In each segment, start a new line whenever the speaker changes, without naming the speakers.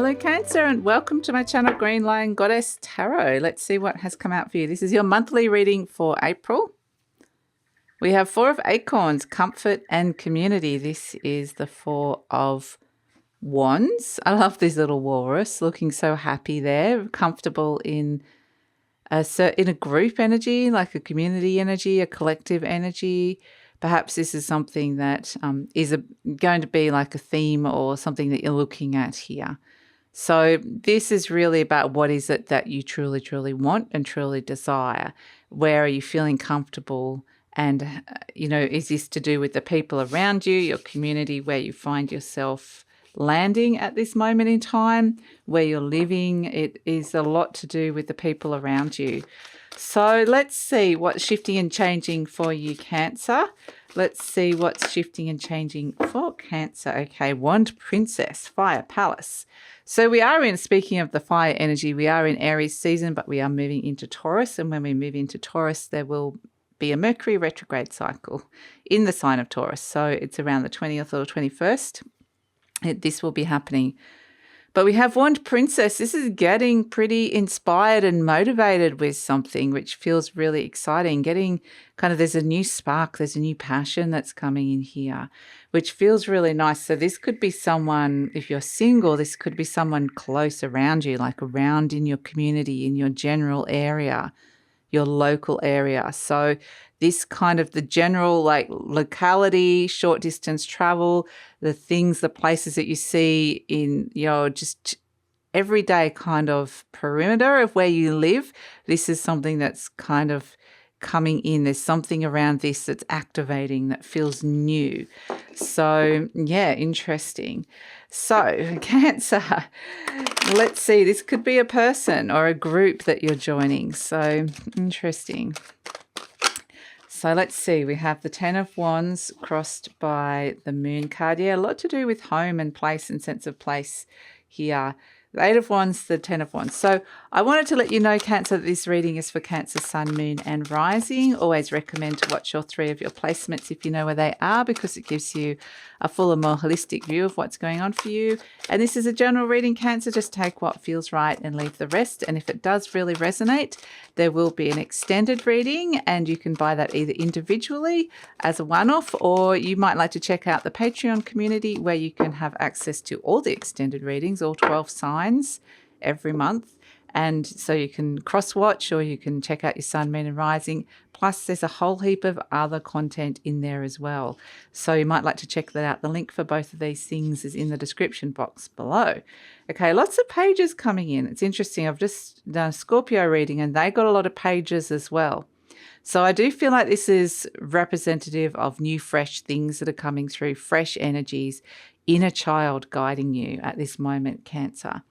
Hello Cancer and welcome to my channel Green Lion Goddess Tarot. Let's see what has come out for you. This is your monthly reading for April. We have Four of Acorns, Comfort and Community. This is the Four of Wands. I love this little walrus looking so happy there, comfortable in a group energy, like a community energy, a collective energy. Perhaps this is something that is going to be like a theme or something that you're looking at here. So this is really about what is it that you truly, truly want and truly desire. Where are you feeling comfortable? And, is this to do with the people around you, your community, where you find yourself landing at this moment in time, where you're living? It is a lot to do with the people around you. So let's see what's shifting and changing for you, Cancer. Let's see what's shifting and changing for Cancer. Okay, Wand Princess, Fire Palace. So we are speaking of the fire energy, we are in Aries season, but we are moving into Taurus. And when we move into Taurus, there will be a Mercury retrograde cycle in the sign of Taurus. So it's around the 20th or 21st. This will be happening. But we have Wand Princess. This is getting pretty inspired and motivated with something, which feels really exciting. Getting there's a new spark, there's a new passion that's coming in here, which feels really nice. So this could be someone, if you're single, this could be someone close around you, like around in your community, in your general area, your local area. So this the general locality, short distance travel, the things, the places that you see in your just everyday perimeter of where you live. This is something that's coming in. There's something around this that's activating, that feels new. So yeah, interesting. So Cancer, let's see, this could be a person or a group that you're joining. So interesting. So let's see, we have the Ten of Wands crossed by the Moon card. Yeah, a lot to do with home and place and sense of place here. The Eight of Wands, the Ten of Wands. So I wanted to let you know, Cancer, that this reading is for Cancer, Sun, Moon and Rising. Always recommend to watch your three of your placements if you know where they are, because it gives you a fuller, more holistic view of what's going on for you. And this is a general reading, Cancer. Just take what feels right and leave the rest. And if it does really resonate, there will be an extended reading, and you can buy that either individually as a one-off, or you might like to check out the Patreon community where you can have access to all the extended readings, all 12 signs every month. And so you can cross-watch, or you can check out your Sun, Moon and Rising. Plus, there's a whole heap of other content in there as well. So you might like to check that out. The link for both of these things is in the description box below. Okay, lots of pages coming in. It's interesting. I've just done a Scorpio reading, and they got a lot of pages as well. So I do feel like this is representative of new, fresh things that are coming through, fresh energies, inner child guiding you at this moment, Cancer.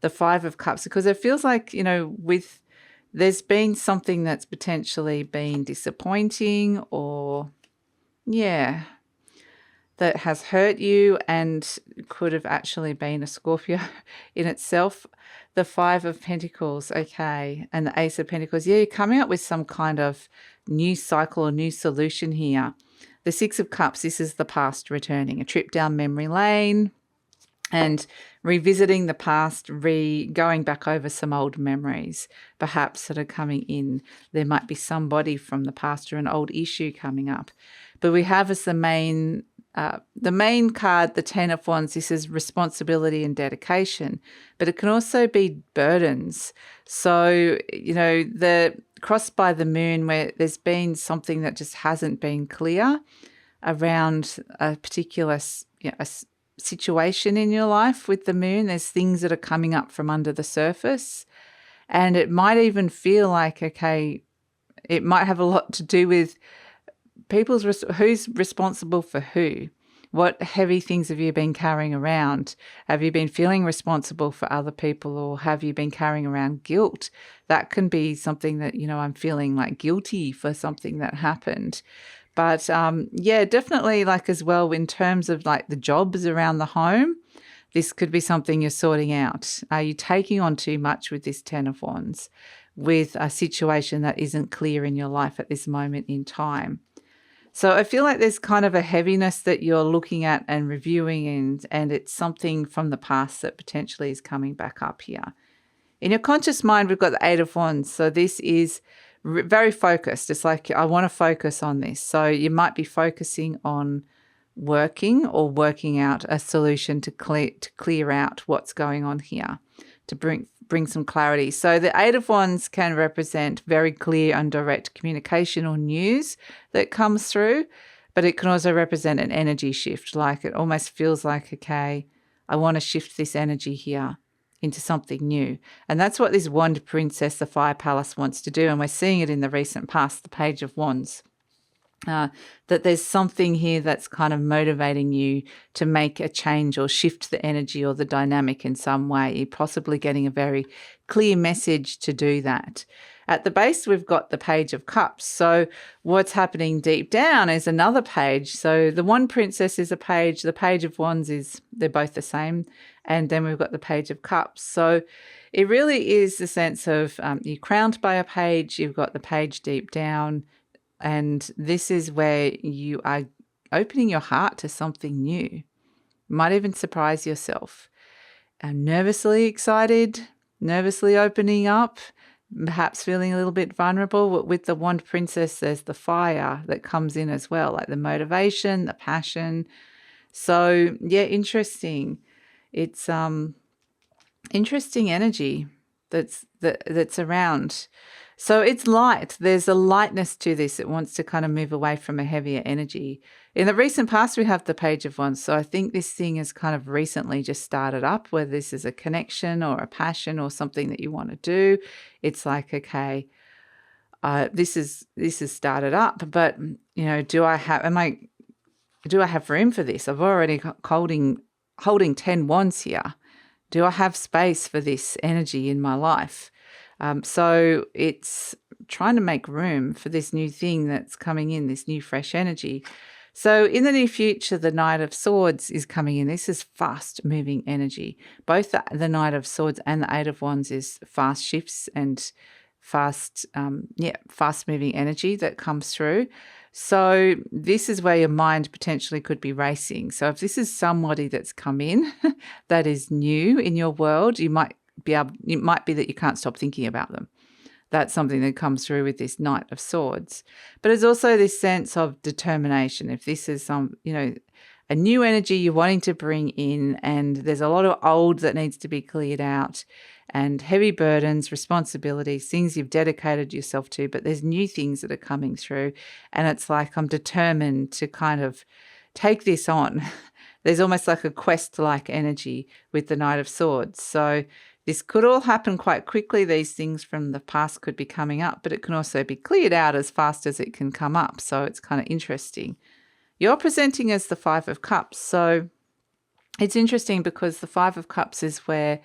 The Five of Cups, because it feels like, there's been something that's potentially been disappointing, or, that has hurt you and could have actually been a Scorpio in itself. The Five of Pentacles, okay, and the Ace of Pentacles. Yeah, you're coming up with some kind of new cycle or new solution here. The Six of Cups, this is the past returning, a trip down memory lane, and revisiting the past, going back over some old memories, perhaps, that are coming in. There might be somebody from the past or an old issue coming up. But we have as the main card, the Ten of Wands. This is responsibility and dedication, but it can also be burdens. So, the crossed by the Moon, where there's been something that just hasn't been clear around a particular situation in your life with the Moon. There's things that are coming up from under the surface, and it might even feel like, okay, it might have a lot to do with who's responsible for who. What heavy things have you been carrying around? Have you been feeling responsible for other people, or have you been carrying around guilt? That can be something that, I'm feeling like guilty for something that happened. But definitely as well in terms of the jobs around the home, this could be something you're sorting out. Are you taking on too much with this Ten of Wands, with a situation that isn't clear in your life at this moment in time? So I feel like there's kind of a heaviness that you're looking at and reviewing, and it's something from the past that potentially is coming back up here. In your conscious mind, we've got the Eight of Wands. So this is very focused. It's like, I want to focus on this. So you might be focusing on working or working out a solution to clear out what's going on here, to bring some clarity. So the Eight of Wands can represent very clear and direct communication or news that comes through, but it can also represent an energy shift. Like, it almost feels like, okay, I want to shift this energy here into something new. And that's what this Wand Princess, the Fire Palace, wants to do. And we're seeing it in the recent past, the Page of Wands. That there's something here that's kind of motivating you to make a change or shift the energy or the dynamic in some way. You're possibly getting a very clear message to do that. At the base, we've got the Page of Cups. So what's happening deep down is another page. So the Wand Princess is a page. The Page of Wands they're both the same. And then we've got the Page of Cups. So it really is the sense of you're crowned by a page. You've got the page deep down. And this is where you are opening your heart to something new. You might even surprise yourself. Nervously excited, nervously opening up, perhaps feeling a little bit vulnerable. With the Wand Princess, there's the fire that comes in as well, like the motivation, the passion. So, yeah, interesting. It's interesting energy that's around. So it's light. There's a lightness to this. It wants to kind of move away from a heavier energy. In the recent past, we have the Page of Wands. So I think this thing has kind of recently just started up, whether this is a connection or a passion or something that you want to do. It's like, okay, this is started up, but do I have room for this? I've already holding 10 wands here. Do I have space for this energy in my life? So it's trying to make room for this new thing that's coming in, this new fresh energy. So in the near future, the Knight of Swords is coming in. This is fast-moving energy. Both the Knight of Swords and the Eight of Wands is fast shifts and fast-moving energy that comes through. So this is where your mind potentially could be racing. So if this is somebody that's come in that is new in your world, it might be that you can't stop thinking about them. That's something that comes through with this Knight of Swords. But it's also this sense of determination. If this is a new energy you're wanting to bring in, and there's a lot of old that needs to be cleared out, and heavy burdens, responsibilities, things you've dedicated yourself to, but there's new things that are coming through. And it's like, I'm determined to kind of take this on. There's almost like a quest-like energy with the Knight of Swords. So this could all happen quite quickly. These things from the past could be coming up, but it can also be cleared out as fast as it can come up. So it's kind of interesting. You're presenting as the Five of Cups. So it's interesting because the Five of Cups is where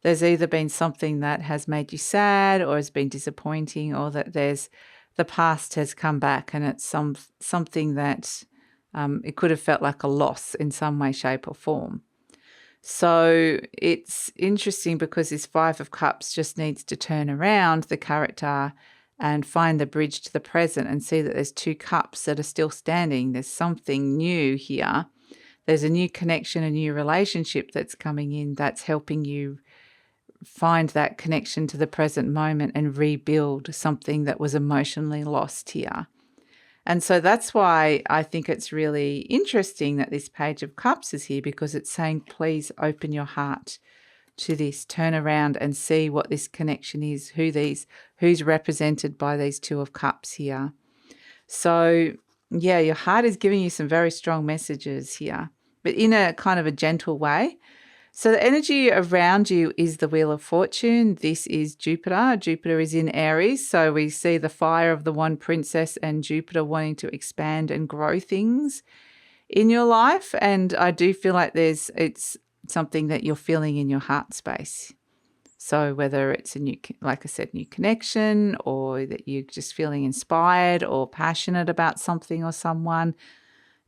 there's either been something that has made you sad or has been disappointing, or that the past has come back and it's something that it could have felt like a loss in some way, shape or form. So it's interesting because this Five of Cups just needs to turn around the character and find the bridge to the present and see that there's two cups that are still standing. There's something new here. There's a new connection, a new relationship that's coming in that's helping you find that connection to the present moment and rebuild something that was emotionally lost here. And so that's why I think it's really interesting that this Page of Cups is here, because it's saying, please open your heart to this, turn around and see what this connection is, who's represented by these Two of Cups here. So yeah, your heart is giving you some very strong messages here, but in a kind of a gentle way. So the energy around you is the Wheel of Fortune. This is Jupiter. Jupiter is in Aries. So we see the fire of the Wand Princess and Jupiter wanting to expand and grow things in your life. And I do feel like it's something that you're feeling in your heart space. So whether it's a new, like I said, new connection, or that you're just feeling inspired or passionate about something or someone,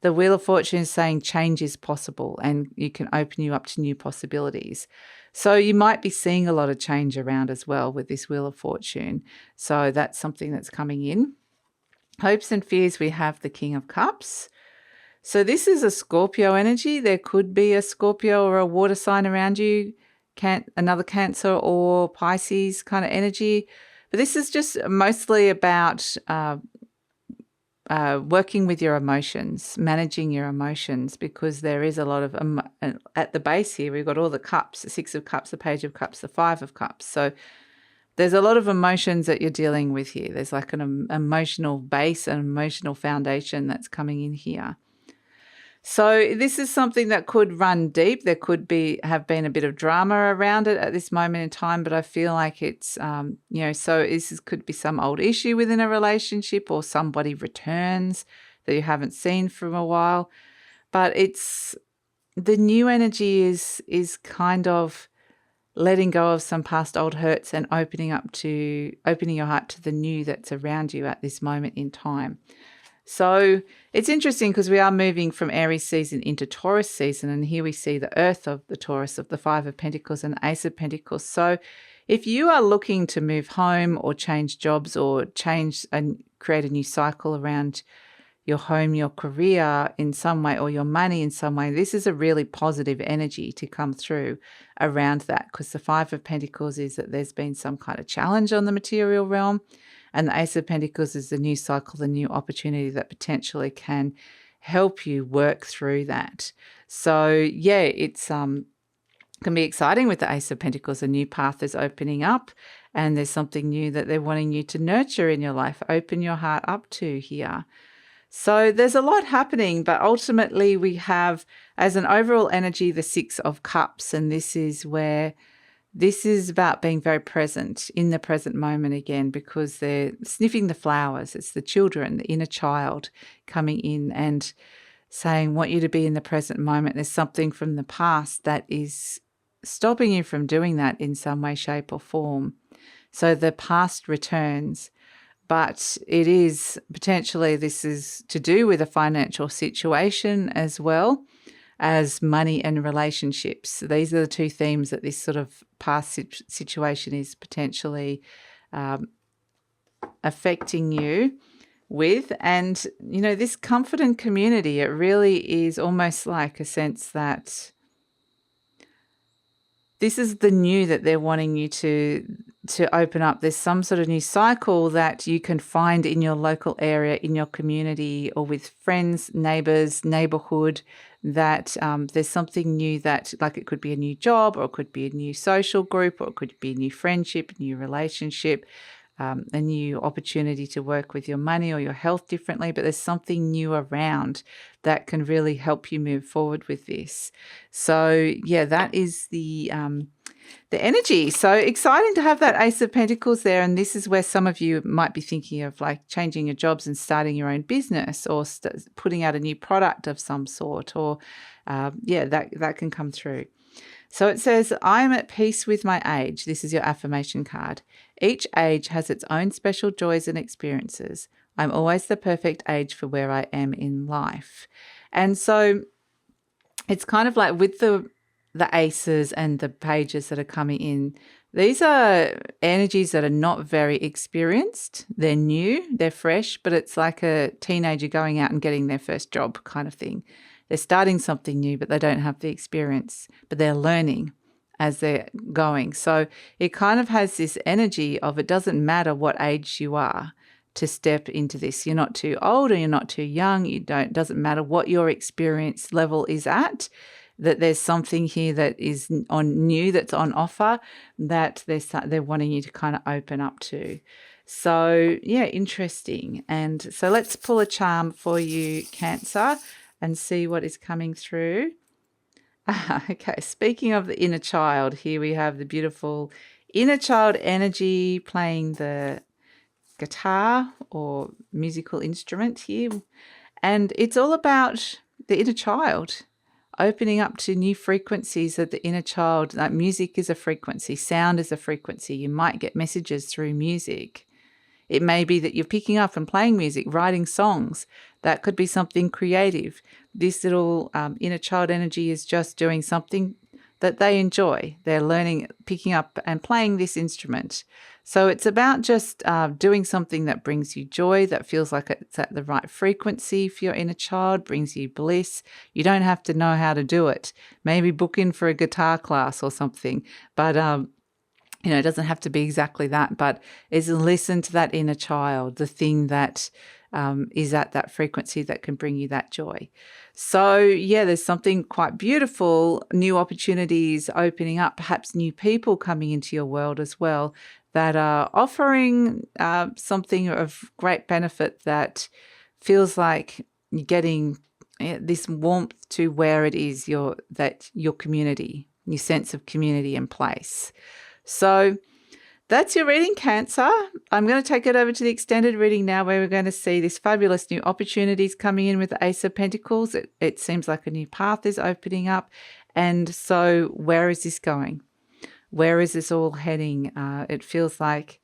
the Wheel of Fortune is saying change is possible and you can open you up to new possibilities. So you might be seeing a lot of change around as well with this Wheel of Fortune. So that's something that's coming in. Hopes and fears, we have the King of Cups. So this is a Scorpio energy. There could be a Scorpio or a water sign around you, another Cancer or Pisces kind of energy. But this is just mostly about working with your emotions, managing your emotions, because there is a lot of, at the base here, we've got all the cups, the Six of Cups, the Page of Cups, the Five of Cups. So there's a lot of emotions that you're dealing with here. There's like an emotional base, an emotional foundation that's coming in here. So this is something that could run deep. There could have been a bit of drama around it at this moment in time, but I feel like it's, so this could be some old issue within a relationship, or somebody returns that you haven't seen for a while. But it's the new energy is kind of letting go of some past old hurts and opening your heart to the new that's around you at this moment in time. So it's interesting because we are moving from Aries season into Taurus season, and here we see the Earth of the Taurus, of the Five of Pentacles and Ace of Pentacles. So if you are looking to move home or change jobs or change and create a new cycle around your home, your career in some way, or your money in some way, this is a really positive energy to come through around that, because the Five of Pentacles is that there's been some kind of challenge on the material realm. And the Ace of Pentacles is the new cycle, the new opportunity that potentially can help you work through that. So, yeah, it's can be exciting with the Ace of Pentacles. A new path is opening up, and there's something new that they're wanting you to nurture in your life, open your heart up to here. So there's a lot happening, but ultimately we have, as an overall energy, the Six of Cups, and this is about being very present in the present moment again, because they're sniffing the flowers. It's the children, the inner child coming in and saying, want you to be in the present moment. There's something from the past that is stopping you from doing that in some way, shape or form. So the past returns, but it is potentially, this is to do with a financial situation as well as money and relationships. These are the two themes that this sort of past situation is potentially affecting you with. And, this comfort and community, it really is almost like a sense that this is the new that they're wanting you to open up. There's some sort of new cycle that you can find in your local area, in your community, or with friends, neighbors, neighborhood, that there's something new that, like, it could be a new job, or it could be a new social group, or it could be a new friendship, new relationship, a new opportunity to work with your money or your health differently, but there's something new around that can really help you move forward with this. So yeah, that is the energy. So exciting to have that Ace of Pentacles there, and this is where some of you might be thinking of like changing your jobs and starting your own business, or putting out a new product of some sort, or that can come through. So it says, I am at peace with my age. This is your affirmation card. Each age has its own special joys and experiences. I'm always the perfect age for where I am in life. And so it's kind of like with the aces and the pages that are coming in, these are energies that are not very experienced. They're new, they're fresh, but it's like a teenager going out and getting their first job kind of thing. They're starting something new, but they don't have the experience, but they're learning as they're going. So it kind of has this energy of, it doesn't matter what age you are to step into this. You're not too old or you're not too young. Doesn't matter what your experience level is at, that there's something here that is that's on offer, that they're wanting you to kind of open up to. So yeah, interesting. And so let's pull a charm for you, Cancer, and see what is coming through. Okay, speaking of the inner child, here we have the beautiful inner child energy playing the guitar or musical instrument here. And it's all about the inner child opening up to new frequencies of the inner child. Like, music is a frequency, sound is a frequency. You might get messages through music. It may be that you're picking up and playing music, writing songs. That could be something creative. This little inner child energy is just doing something that they enjoy. They're learning, picking up and playing this instrument. So it's about just doing something that brings you joy, that feels like it's at the right frequency for your inner child, brings you bliss. You don't have to know how to do it. Maybe book in for a guitar class or something. But it doesn't have to be exactly that, but is listen to that inner child, the thing that is at that frequency that can bring you that joy. So, yeah, there's something quite beautiful, new opportunities opening up, perhaps new people coming into your world as well that are offering something of great benefit that feels like you're getting this warmth to where it is your community, your sense of community and place. So that's your reading, Cancer. I'm going to take it over to the extended reading now, where we're going to see this fabulous new opportunities coming in with the Ace of Pentacles. It seems like a new path is opening up. And so where is this going? Where is this all heading? It feels like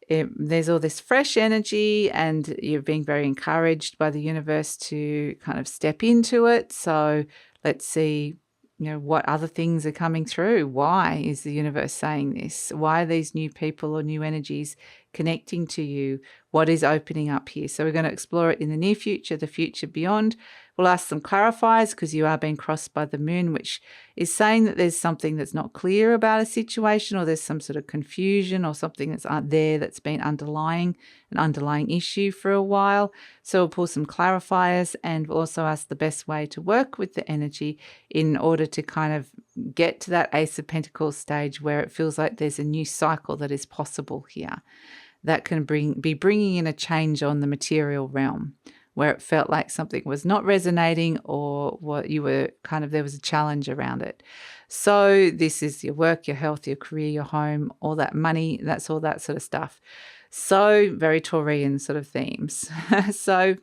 there's all this fresh energy and you're being very encouraged by the universe to kind of step into it. So let's see, what other things are coming through. Why is the universe saying this? Why are these new people or new energies connecting to you? What is opening up here? So we're going to explore it in the near future, the future beyond. We'll ask some clarifiers because you are being crossed by the moon, which is saying that there's something that's not clear about a situation, or there's some sort of confusion or something that's there that's been an underlying issue for a while. So we'll pull some clarifiers, and we'll also ask the best way to work with the energy in order to kind of get to that Ace of Pentacles stage where it feels like there's a new cycle that is possible here that can be bringing in a change on the material realm, where it felt like something was not resonating, or what you were there was a challenge around it. So this is your work, your health, your career, your home, all that money, that's all that sort of stuff. So very Taurian sort of themes. So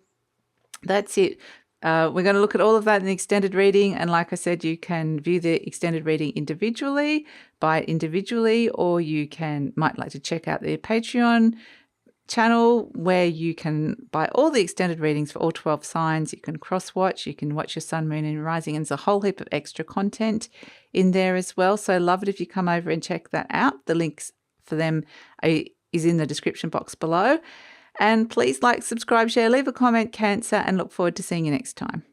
that's it. We're going to look at all of that in the extended reading. And like I said, you can view the extended reading individually, buy it individually, or you might like to check out the Patreon channel where you can buy all the extended readings for all 12 signs. You can cross-watch, you can watch your sun, moon and rising, and there's a whole heap of extra content in there as well. So love it if you come over and check that out. The links for them is in the description box below. And please like, subscribe, share, leave a comment, Cancer, and look forward to seeing you next time.